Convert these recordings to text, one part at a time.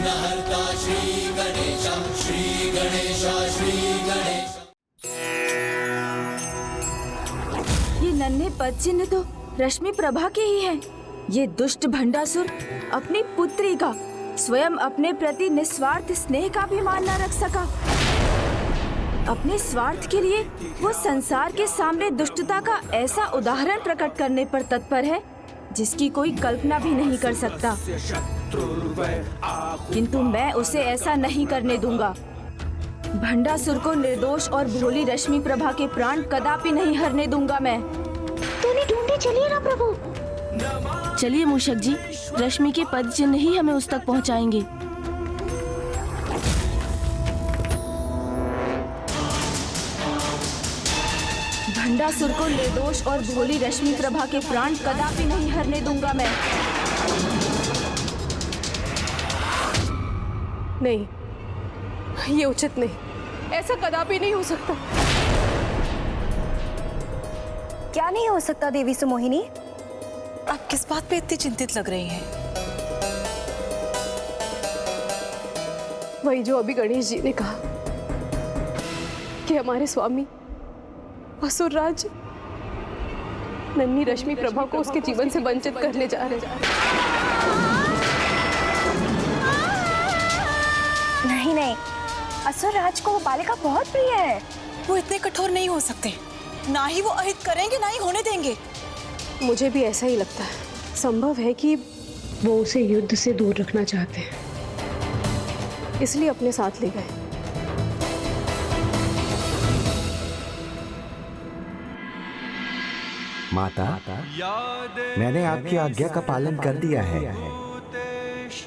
विघ्नहर्ता श्री गणेश, श्री गणेश, श्री गणेश। ये नन्हे पद चिन्ह तो रश्मि प्रभा के ही हैं। ये दुष्ट भंडासुर अपनी पुत्री का, स्वयं अपने प्रति निस्वार्थ स्नेह का भी मान न रख सका। अपने स्वार्थ के लिए वो संसार के सामने दुष्टता का ऐसा उदाहरण प्रकट करने पर तत्पर है जिसकी कोई कल्पना भी नहीं कर सकता। किंतु मैं उसे ऐसा नहीं करने दूंगा। भंडासुर को निर्दोष और भोली रश्मि प्रभा के प्राण कदापि नहीं हरने दूंगा मैं। तूने ढूंढे, चलिए ना प्रभु। चलिए मूषक जी, रश्मि के पद चिन्ह ही हमें उस तक पहुंचाएंगे। भंडासुर को निर्दोष और भोली रश्मि प्रभा के प्राण कदापि नहीं हरने दूंगा मैं। नहीं, ये उचित नहीं, ऐसा कदापि नहीं हो सकता। क्या नहीं हो सकता देवी सुमोहिनी? आप किस बात पे इतनी चिंतित लग रही हैं? वही जो अभी गणेश जी ने कहा कि हमारे स्वामी असुरराज नन्ही रश्मि प्रभा को उसके जीवन से वंचित करने जा रहे हैं। नहीं नहीं, असुरराज को वो बालिका बहुत प्रिय है। वो इतने कठोर नहीं हो सकते। ना ही वो अहित करेंगे, ना ही होने देंगे। मुझे भी ऐसा ही लगता है। संभव है कि वो उसे युद्ध से दूर रखना चाहते हैं, इसलिए अपने साथ ले गए। माता, मैंने आपकी आज्ञा का पालन कर दिया है।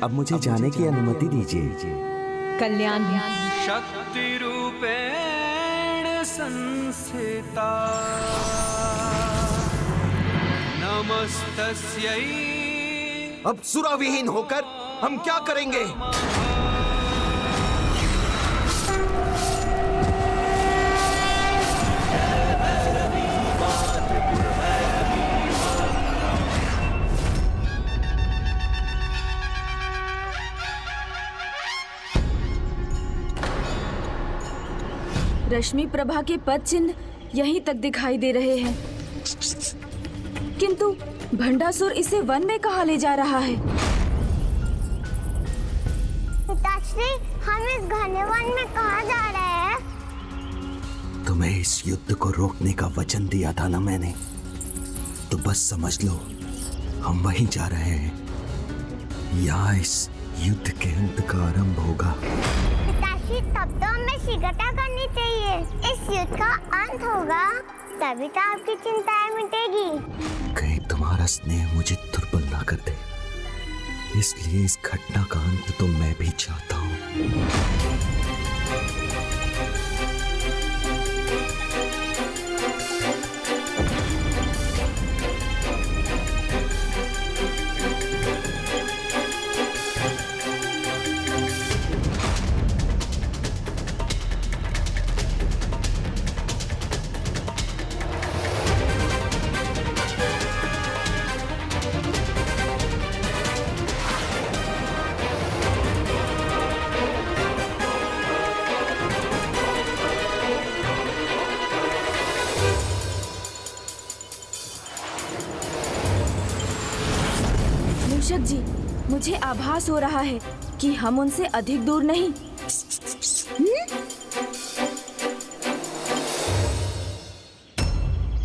अब मुझे जाने की अनुमति दीजिए। कल्याण शक्ति रूपेण संस्थिता नमस्तस्यै। अब सुराविहीन होकर हम क्या करेंगे? रश्मि प्रभा के पद चिन्ह यहीं तक दिखाई दे रहे हैं, किंतु भंडासुर इसे वन में कहाँ ले जा रहा है? पिताश्री, हम इस घने वन में कहाँ जा रहे हैं? तुम्हें इस युद्ध को रोकने का वचन दिया था ना मैंने, तो बस समझ लो हम वहीं जा रहे हैं। यहाँ इस युद्ध के अंत का आरंभ होगा। पिताश्री, तब तो हमें शीघ्रता करनी चाहिए। इस युद्ध का अंत होगा, तभी तो आपकी चिंताएं मिटेगी। कहीं तुम्हारा स्नेह मुझे दुर्बल ना कर दे, इसलिए इस घटना का अंत तो मैं भी चाहता हूँ। मूषक जी, मुझे आभास हो रहा है कि हम उनसे अधिक दूर नहीं।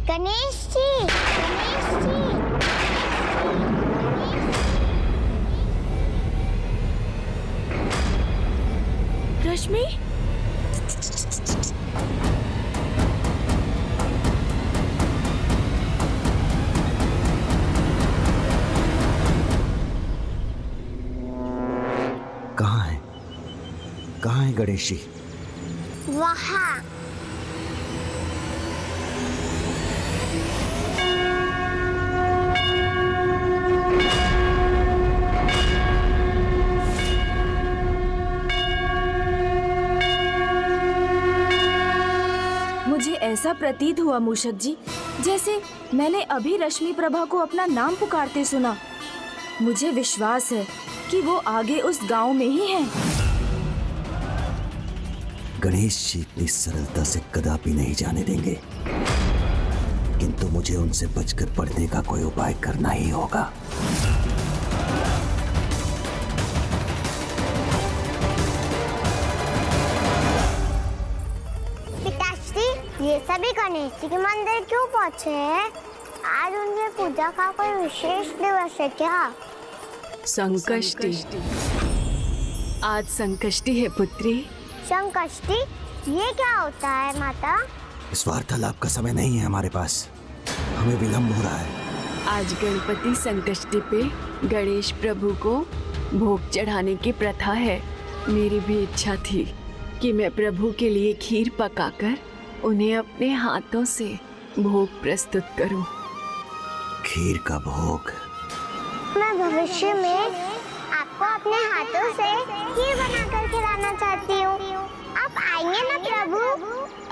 गणेश जी, गणेश जी। रश्मि, कहाँ है गणेश जी? वहाँ। मुझे ऐसा प्रतीत हुआ मूषक जी, जैसे मैंने अभी रश्मि प्रभा को अपना नाम पुकारते सुना। मुझे विश्वास है कि वो आगे उस गांव में ही हैं। गणेश जी इतनी सरलता से कदापि नहीं जाने देंगे, किंतु मुझे उनसे बचकर पढ़ने का कोई उपाय करना ही होगा। पिताश्री, ये सभी गणेश जी के मंदिर क्यों पहुँचे हैं? आज उनकी पूजा का कोई विशेष दिवस है क्या? संकष्टी। आज संकष्टी है पुत्री। संकष्टी, ये क्या होता है माता? इस वार्तालाप का समय नहीं है हमारे पास, हमें विलंब हो रहा है। आज गणपति संकष्टी पे गणेश प्रभु को भोग चढ़ाने की प्रथा है। मेरी भी इच्छा थी कि मैं प्रभु के लिए खीर पकाकर उन्हें अपने हाथों से भोग प्रस्तुत करूं। खीर का भोग? मैं भविष्य में आपको अपने हाथों से खीर बनाकर खिलाना चाहती हूँ। आप आएंगे ना प्रभु?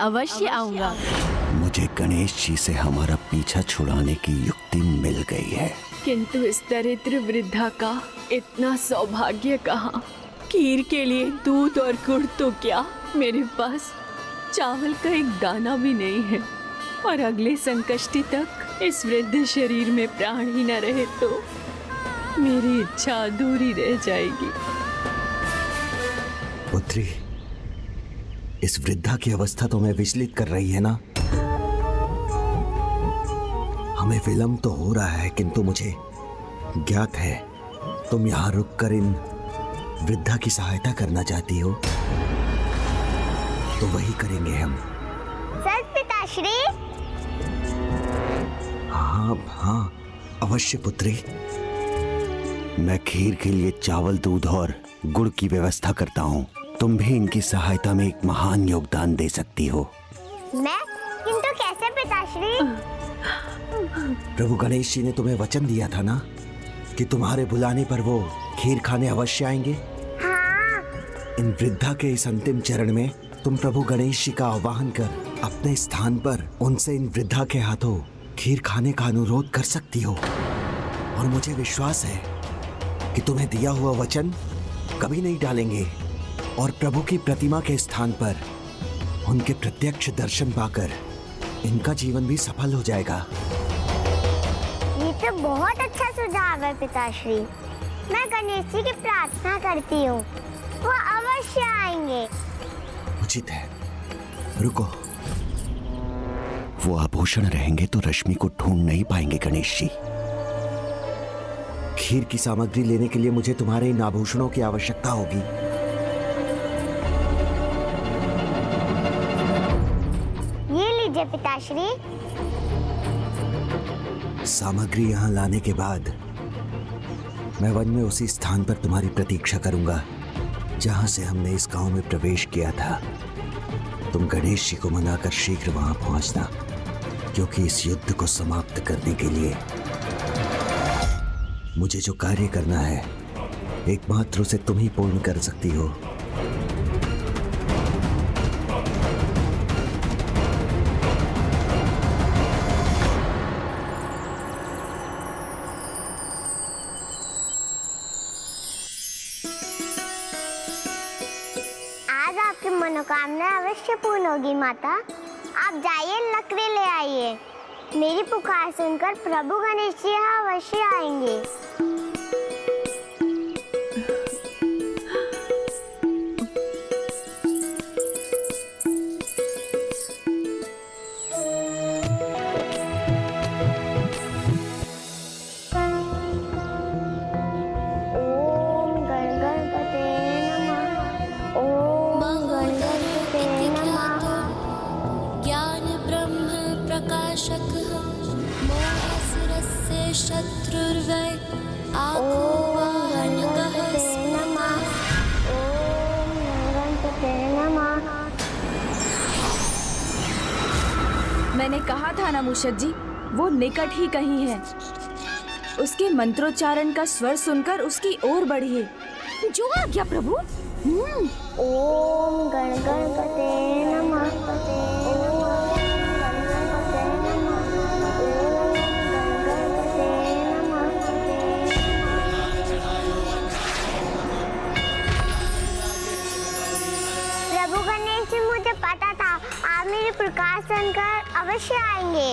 अवश्य आऊंगा। मुझे गणेश जी से हमारा पीछा छुड़ाने की युक्ति मिल गई है। किंतु इस दरिद्र वृद्धा का इतना सौभाग्य कहाँ? खीर के लिए दूध और गुड़ तो क्या, मेरे पास चावल का एक दाना भी नहीं है। और अगले संकष्टी तक इस वृद्ध शरीर में प्राण ही न रहे तो मेरी इच्छा अधूरी रह जाएगी। पुत्री, इस वृद्धा की अवस्था तुम्हें विचलित कर रही है ना? हमें विलंब तो हो रहा है, किंतु मुझे ज्ञात है तुम यहाँ रुककर इन वृद्धा की सहायता करना चाहती हो, तो वही करेंगे हम। सच पिताश्री? हाँ, अवश्य पुत्री। मैं खीर के लिए चावल, दूध और गुड़ की व्यवस्था करता हूँ। तुम भी इनकी सहायता में एक महान योगदान दे सकती हो। मैं? किंतु कैसे पिताश्री? प्रभु गणेश जी ने तुम्हें वचन दिया था ना कि तुम्हारे बुलाने पर वो खीर खाने अवश्य आएंगे। हाँ। इन वृद्धा के इस अंतिम चरण में तुम प्रभु गणेश जी का आह्वान कर अपने स्थान पर उनसे इन वृद्धा के हाथों खीर खाने का अनुरोध कर सकती हो। और मुझे विश्वास है कि तुम्हें दिया हुआ वचन कभी नहीं टालेंगे और प्रभु की प्रतिमा के स्थान पर उनके प्रत्यक्ष दर्शन पाकर इनका जीवन भी सफल हो जाएगा। ये तो बहुत अच्छा सुझाव है पिताश्री। मैं गणेश जी की प्रार्थना करती हूँ, वो अवश्य आएंगे। उचित है, रुको। वो आभूषण रहेंगे तो रश्मि को ढूंढ नहीं पाएंगे गणेश जी। खीर की सामग्री लेने के लिए मुझे तुम्हारे इन आभूषणों की आवश्यकता होगी। ये लीजिए पिताश्री। सामग्री यहाँ लाने के बाद मैं वन में उसी स्थान पर तुम्हारी प्रतीक्षा करूंगा जहां से हमने इस गांव में प्रवेश किया था। तुम गणेश जी को मनाकर शीघ्र वहां पहुंचना, क्योंकि इस युद्ध को समाप्त करने के लिए मुझे जो कार्य करना है एकमात्र उसे तुम ही पूर्ण कर सकती हो। आज आपकी मनोकामना अवश्य पूर्ण होगी माता। आप जाइए, लकड़ी ले आइए। मेरी पुकार सुनकर प्रभु गणेश जी यहाँ अवश्य आएंगे। ओम गणगणपते नमः। ओम गणगणपते नमः। ज्ञान ब्रह्म प्रकाशकः मोहसुरस्य शत्रुर्वै आकुवाहनकः नमः। ओम गणगणपते नमः। मैंने कहा था ना मूषक जी, वो निकट ही कहीं है। उसके मंत्रोच्चारण का स्वर सुनकर उसकी ओर बढ़िए। जो आज्ञा प्रभु। ओम गणगणपते नमः। ओम गणगणपते नमः। ओम गणगणपते नमः। अवश्य आएंगे।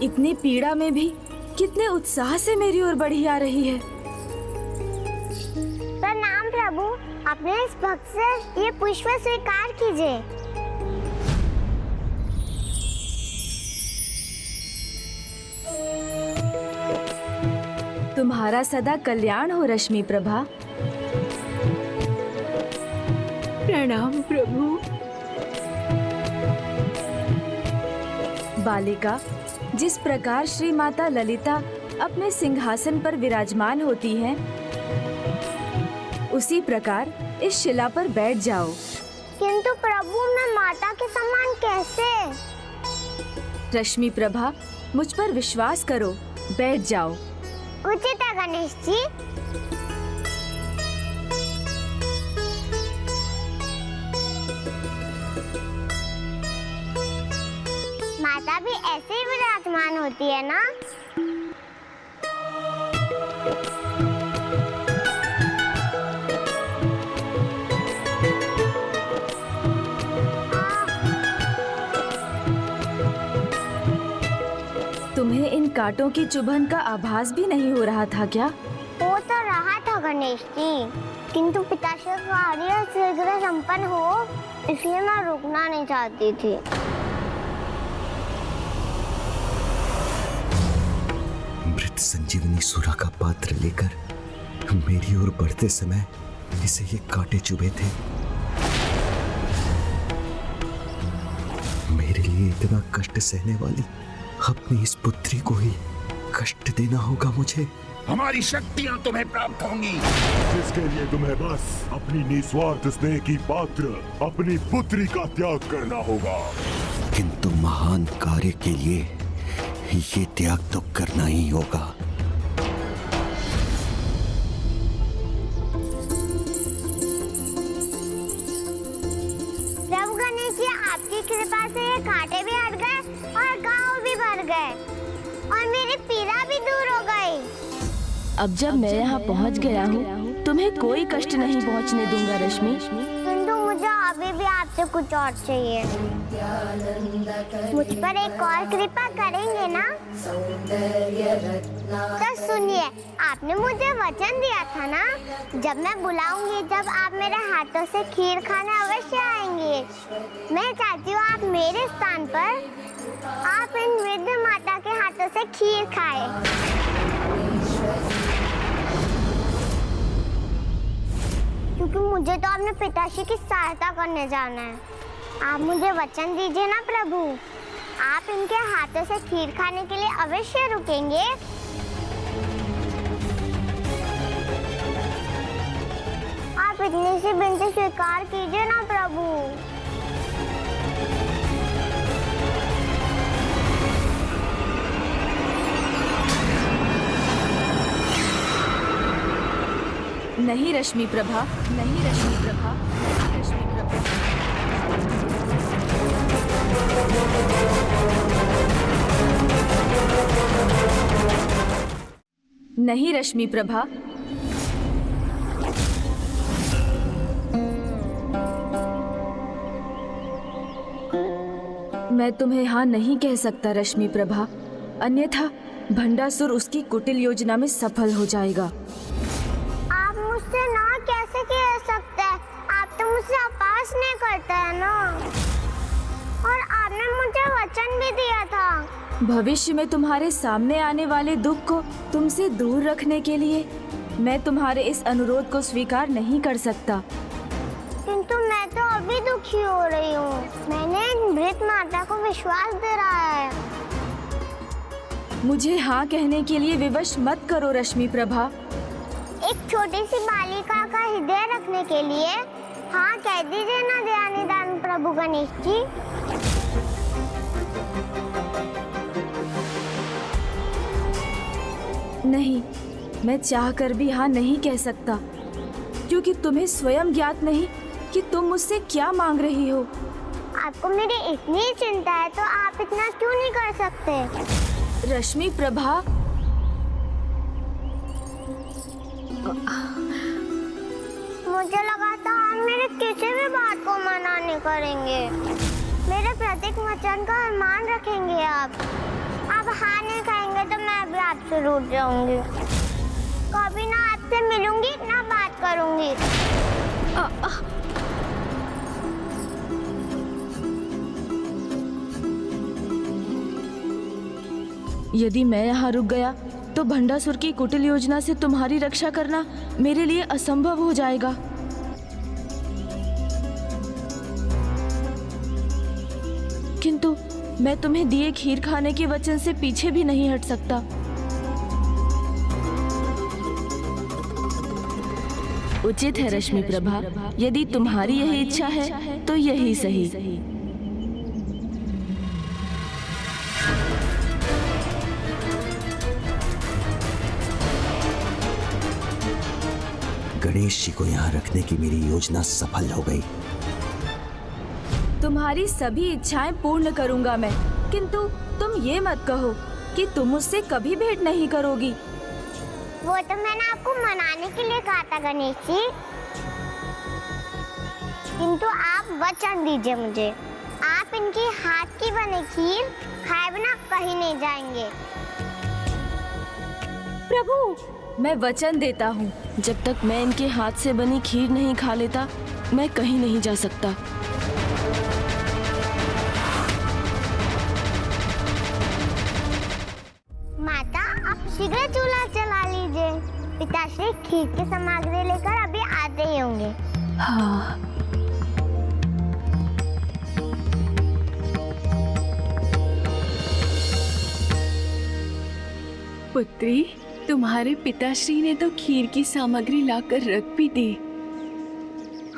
इतनी पीड़ा में भी कितने उत्साह से मेरी ओर बढ़ी आ रही है। प्रणाम प्रभु, अपने इस भक्त से ये पुष्प स्वीकार कीजिए। तुम्हारा सदा कल्याण हो रश्मि प्रभा। प्रणाम प्रभु। बालिका, जिस प्रकार श्री माता ललिता अपने सिंहासन पर विराजमान होती हैं, उसी प्रकार इस शिला पर बैठ जाओ। किंतु प्रभु, मैं माता के समान कैसे? रश्मि प्रभा, मुझ पर विश्वास करो, बैठ जाओ। उचित है गणेश जी। माता भी ऐसे ही विराजमान होती है ना? तुम्हें इन कांटों की चुभन का आभास भी नहीं हो रहा था क्या? हो तो रहा था गणेश जी, किंतु पिताश्री का कार्य शीघ्र संपन्न हो, इसलिए मैं रुकना नहीं चाहती थी। मृत संजीवनी सुरा का पात्र लेकर मेरी ओर बढ़ते समय इसे ये कांटे चुभे थे। मेरे लिए इतना कष्ट सहने वाली अपनी इस पुत्री को ही कष्ट देना होगा मुझे। हमारी शक्तियां तुम्हें प्राप्त होंगी, जिसके लिए तुम्हें बस अपनी निस्वार्थ स्नेह की पात्र अपनी पुत्री का त्याग करना होगा। किंतु महान कार्य के लिए ये त्याग तो करना ही होगा। प्रभु गणेश जी, आपकी कृपा से ये कांटे भी हट गए और घाव भी भर गए और मेरी पीड़ा भी दूर हो गई। अब जब मैं यहाँ पहुँच गया हूँ, तुम्हें कोई कष्ट नहीं पहुँचने दूंगा रश्मि। किंतु मुझे अभी भी आपसे कुछ और चाहिए। मुझ पर एक और कृपा करेंगे ना? तो सुनिए, आपने मुझे वचन दिया था ना, जब मैं बुलाऊंगी जब आप मेरे हाथों से खीर खाने अवश्य आएंगे। मैं चाहती हूँ आप मेरे स्थान पर आप इन वृद्ध माता के हाथों से खीर खाएं। क्योंकि मुझे तो अपने पिताश्री की सहायता करने जाना है। आप मुझे वचन दीजिए ना प्रभु, आप इनके हाथों से खीर खाने के लिए अवश्य रुकेंगे। आप इतनी सी विनती स्वीकार कीजिए ना प्रभु। नहीं रश्मि प्रभा, नहीं रश्मि प्रभा, नहीं रश्मि प्रभा। नहीं रश्मि प्रभा। मैं तुम्हें हाँ नहीं कह सकता रश्मि प्रभा, अन्यथा भंडासुर उसकी कुटिल योजना में सफल हो जाएगा। आप मुझसे ना कैसे कह सकते हैं? आप तो मुझसे अपास नहीं करते हैं ना, और आपने मुझे वचन भी दिया था। भविष्य में तुम्हारे सामने आने वाले दुख को तुमसे दूर रखने के लिए मैं तुम्हारे इस अनुरोध को स्वीकार नहीं कर सकता। किंतु मैं तो अभी दुखी हो रही हूँ। मैंने मृत माता को विश्वास दिलाया है। मुझे हाँ कहने के लिए विवश मत करो रश्मि प्रभा। एक छोटी सी बालिका का हृदय रखने के लिए हाँ, कह दीजिए ना दयानिधान प्रभु गणेश जी। नहीं, मैं चाहकर भी हाँ नहीं कह सकता, क्योंकि तुम्हें स्वयं ज्ञात नहीं कि तुम मुझसे क्या मांग रही हो। आपको मेरी इतनी चिंता है तो आप इतना क्यों नहीं कर सकते? रश्मि प्रभा, मुझे लगा था आप मेरे किसी भी बात को मना नहीं करेंगे, मेरे प्रत्येक वचन का मान रखेंगे। आप हाँ नहीं कहेंगे तो मैं भी आपसे रूठ जाऊंगी, कभी ना आपसे मिलूंगी ना बात करूंगी। यदि मैं यहाँ रुक गया तो भंडासुर की कुटिल योजना से तुम्हारी रक्षा करना मेरे लिए असंभव हो जाएगा। किंतु मैं तुम्हें दिए खीर खाने के वचन से पीछे भी नहीं हट सकता। उचित है रश्मि प्रभा, यदि तुम्हारी यही इच्छा है तो यही सही। गणेश जी को यहाँ रखने की मेरी योजना सफल हो गई। तुम्हारी सभी इच्छाएं पूर्ण करूंगा मैं, किंतु तुम ये मत कहो कि तुम मुझसे कभी भेंट नहीं करोगी। वो तो मैंने आपको मनाने के लिए कहा था गणेश जी, किंतु आप वचन दीजिए मुझे, आप इनकी हाथ की बनी खीर खाए बिना कहीं नहीं जाएंगे। प्रभु, मैं वचन देता हूँ, जब तक मैं इनके हाथ से बनी खीर नहीं खा लेता मैं कहीं नहीं जा सकता। माता, आप शीघ्र चूल्हा चला लीजिए, पिताश्री खीर की सामग्री लेकर अभी आते ही होंगे। हाँ। पुत्री, तुम्हारे पिताश्री ने तो खीर की सामग्री लाकर रख भी दी।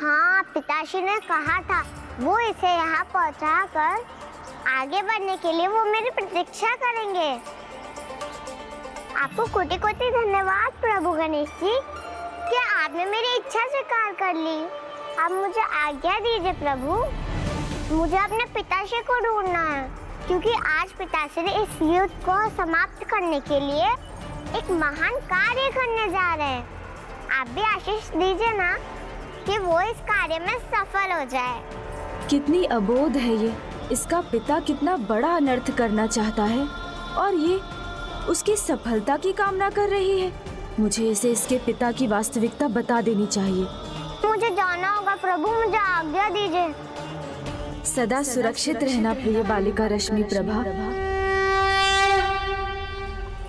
हाँ, पिताश्री ने कहा था वो इसे यहाँ पहुँचा कर आगे बढ़ने के लिए वो मेरी प्रतीक्षा करेंगे। आपको कोटि कोटि धन्यवाद प्रभु गणेश जी कि आपने मेरी इच्छा स्वीकार कर ली। अब मुझे आज्ञा दीजिए प्रभु, मुझे अपने पिताश्री को ढूंढना है, क्योंकि आज पिताश्री इस युद्ध को समाप्त करने के लिए एक महान कार्य करने जा रहे हैं। आप भी आशीष दीजिए ना कि वो इस कार्य में सफल हो जाए। कितनी अबोध है ये, इसका पिता कितना बड़ा अनर्थ करना चाहता है और ये उसकी सफलता की कामना कर रही है। मुझे इसे इसके पिता की वास्तविकता बता देनी चाहिए। मुझे जाना होगा प्रभु, मुझे आज्ञा दीजिए। सदा सुरक्षित रहना प्रिय बालिका रश्मि प्रभा।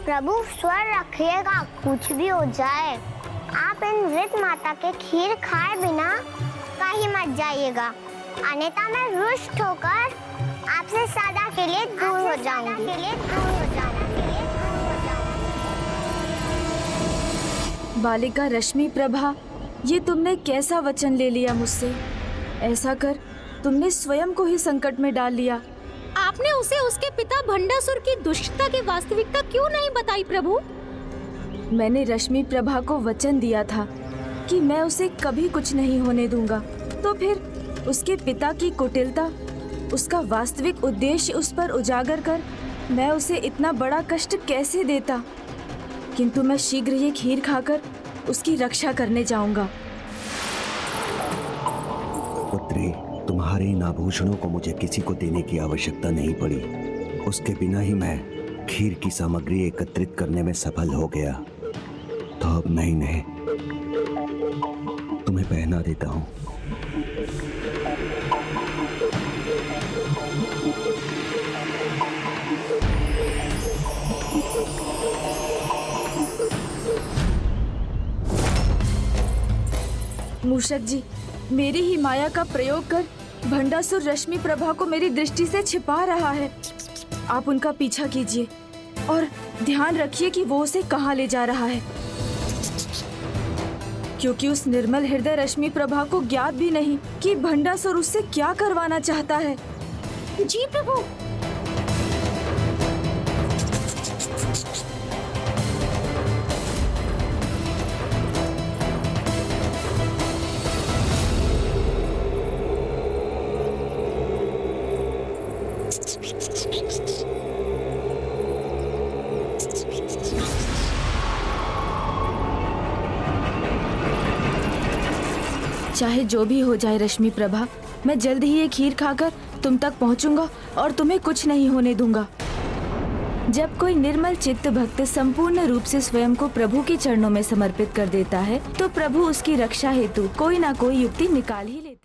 प्रभु स्वर रखिएगा, कुछ भी हो जाए आप इन वृद्ध माता के खीर खाए बिना कहीं मत जाइएगा, अन्यथा मैं रुष्ट होकर आपसे सदा के लिए दूर हो जाऊंगी। बालिका रश्मि प्रभा, ये तुमने कैसा वचन ले लिया मुझसे? ऐसा कर तुमने स्वयं को ही संकट में डाल लिया। आपने उसे उसके पिता भंडासुर की दुष्टता की वास्तविकता क्यों नहीं बताई प्रभु? मैंने रश्मि प्रभा को वचन दिया था कि मैं उसे कभी कुछ नहीं होने दूंगा, तो फिर उसके पिता की कुटिलता, उसका वास्तविक उद्देश्य उस पर उजागर कर मैं उसे इतना बड़ा कष्ट कैसे देता। किंतु मैं शीघ्र ये खीर खाकर उसकी रक्षा करने जाऊंगा। पुत्री, तुम्हारे इन आभूषणों को मुझे किसी को देने की आवश्यकता नहीं पड़ी। उसके बिना ही मैं खीर की सामग्री एकत्रित करने में सफल हो गया। तो अब मैं इन्हें तुम्हें पहना देता हूँ। मूषक जी, मेरी ही माया का प्रयोग कर भंडासुर रश्मि प्रभा को मेरी दृष्टि से छिपा रहा है। आप उनका पीछा कीजिए और ध्यान रखिए कि वो उसे कहाँ ले जा रहा है, क्योंकि उस निर्मल हृदय रश्मि प्रभा को ज्ञात भी नहीं कि भंडासुर उससे क्या करवाना चाहता है। जी प्रभु। चाहे जो भी हो जाए रश्मि प्रभा, मैं जल्द ही ये खीर खाकर तुम तक पहुंचूंगा और तुम्हें कुछ नहीं होने दूंगा। जब कोई निर्मल चित्त भक्त संपूर्ण रूप से स्वयं को प्रभु के चरणों में समर्पित कर देता है तो प्रभु उसकी रक्षा हेतु कोई ना कोई युक्ति निकाल ही लेते हैं।